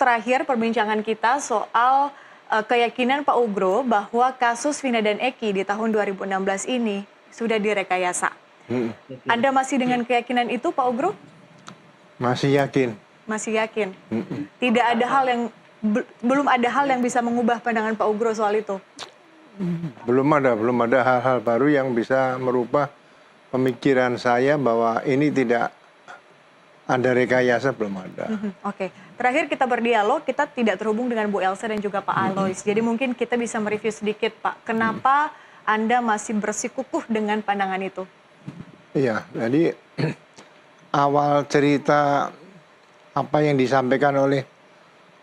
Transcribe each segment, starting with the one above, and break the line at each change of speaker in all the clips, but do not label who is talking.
terakhir perbincangan kita soal keyakinan Pak Ugro bahwa kasus Vina dan Eki di tahun 2016 ini sudah direkayasa. Anda masih dengan keyakinan itu, Pak Ugro?
Masih yakin.
Masih yakin. Tidak ada hal yang belum ada hal yang bisa mengubah pandangan Pak Ugro soal itu.
Belum ada hal-hal baru yang bisa merubah pemikiran saya bahwa ini tidak ada rekayasa, belum ada.
Oke. Terakhir kita berdialog, kita tidak terhubung dengan Bu Elsa dan juga Pak Alois. Jadi mungkin kita bisa mereview sedikit, Pak. Kenapa Anda masih bersikukuh dengan pandangan itu? Iya,
jadi awal cerita apa yang disampaikan oleh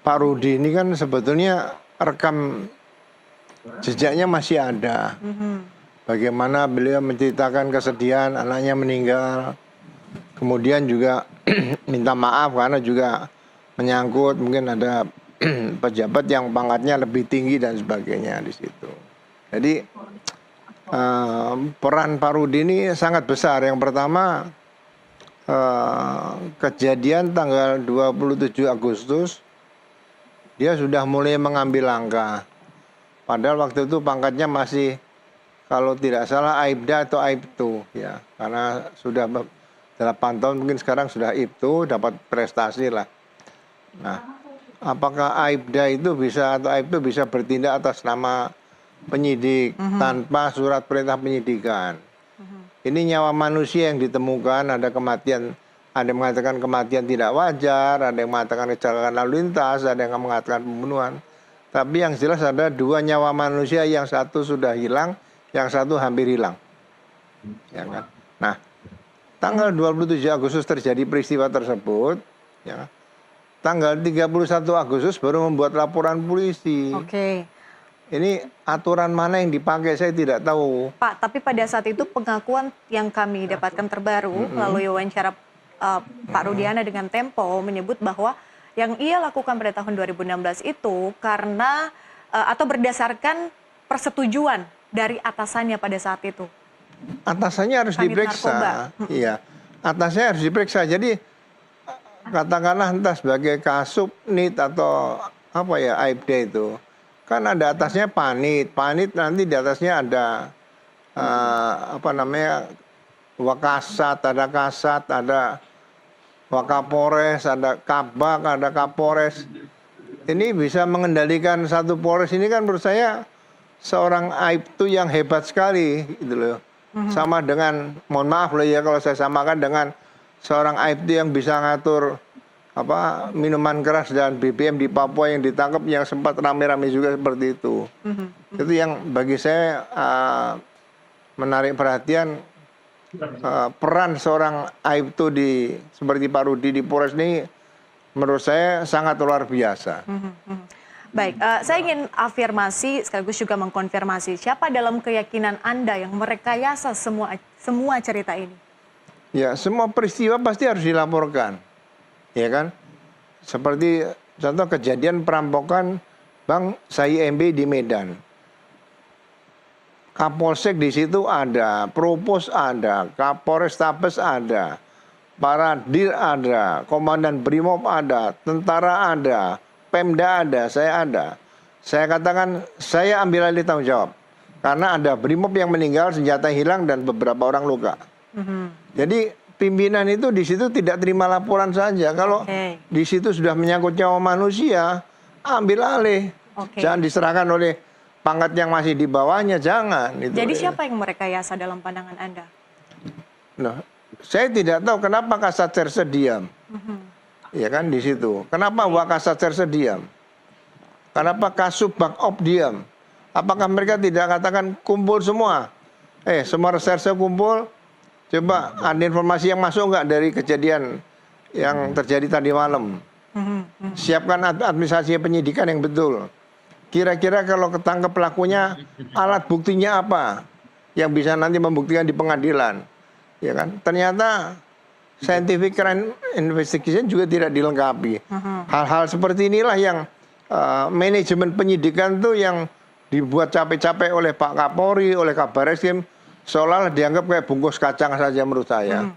Pak Rudi ini kan sebetulnya rekam jejaknya masih ada. Bagaimana beliau menceritakan kesedihan anaknya meninggal. Kemudian juga minta maaf karena juga menyangkut mungkin ada pejabat yang pangkatnya lebih tinggi dan sebagainya di situ. Jadi peran Pak Rudi ini sangat besar. Yang pertama kejadian tanggal 27 Agustus dia sudah mulai mengambil langkah. Padahal waktu itu pangkatnya masih kalau tidak salah Aibda atau Aibtu ya, karena sudah 8 tahun mungkin sekarang sudah Aibtu dapat prestasi lah. Nah, apakah Aibda itu bisa atau Aibtu bisa bertindak atas nama penyidik tanpa surat perintah penyidikan? Ini nyawa manusia yang ditemukan, ada kematian, ada yang mengatakan kematian tidak wajar, ada yang mengatakan kecelakaan lalu lintas, ada yang mengatakan pembunuhan. Tapi yang jelas ada 2 nyawa manusia, yang satu sudah hilang, yang satu hampir hilang. Ya kan? Nah, tanggal 27 Agustus terjadi peristiwa tersebut, ya. Tanggal 31 Agustus baru membuat laporan polisi.
Oke.
Ini aturan mana yang dipakai saya tidak tahu.
Pak, tapi pada saat itu pengakuan yang kami dapatkan terbaru melalui wawancara Pak Rudiana dengan Tempo menyebut bahwa yang ia lakukan pada tahun 2016 itu karena atau berdasarkan persetujuan dari atasannya pada saat itu.
Atasannya harus diperiksa. Iya, atasannya harus diperiksa. Jadi katakanlah entah sebagai kasub, nit atau apa ya, Aibda itu. Kan ada atasnya panit. Panit nanti di atasnya ada apa namanya, wakasat, ada kasat, ada wakapores, ada kabak, ada kapores. Ini bisa mengendalikan satu polres ini kan menurut saya seorang Aibtu yang hebat sekali gitu loh. Sama dengan, mohon maaf loh ya kalau saya samakan dengan seorang Aibtu yang bisa ngatur apa minuman keras dan BBM di Papua yang ditangkap, yang sempat rame-rame juga seperti itu. Itu yang bagi saya menarik perhatian. Peran seorang Aibtu di seperti Pak Rudi di Polres ini menurut saya sangat luar biasa.
Baik, saya ingin afirmasi sekaligus juga mengkonfirmasi siapa dalam keyakinan Anda yang merekayasa semua cerita ini?
Ya, semua peristiwa pasti harus dilaporkan, ya kan? Seperti contoh kejadian perampokan Bang Sai MB di Medan. Kapolsek di situ ada, Propos ada, Kapolrestabes ada, para dir ada, Komandan Brimob ada, tentara ada, Pemda ada, saya ada. Saya katakan saya ambil alih tanggung jawab karena ada Brimob yang meninggal, senjata hilang dan beberapa orang luka. Jadi pimpinan itu di situ tidak terima laporan saja. Kalau di situ sudah menyangkut nyawa manusia, ambil alih. Jangan diserahkan oleh pangkat yang masih di bawahnya, jangan.
Jadi siapa yang merekayasa dalam pandangan Anda?
Nah, saya tidak tahu kenapa Kasat Serse diam. Ya kan di situ. Kenapa Wakasat Serse diam? Kenapa Kasub Bakop diam? Apakah mereka tidak katakan kumpul semua? Semua reserse kumpul. Coba ada informasi yang masuk nggak dari kejadian yang terjadi tadi malam? Siapkan administrasi penyidikan yang betul. Kira-kira kalau ketangkep pelakunya, alat buktinya apa yang bisa nanti membuktikan di pengadilan, ya kan? Ternyata scientific crime investigation juga tidak dilengkapi. Hal-hal seperti inilah yang manajemen penyidikan tuh yang dibuat capek-capek oleh Pak Kapolri, oleh Kabar Eskrim, seolah dianggap kayak bungkus kacang saja menurut saya.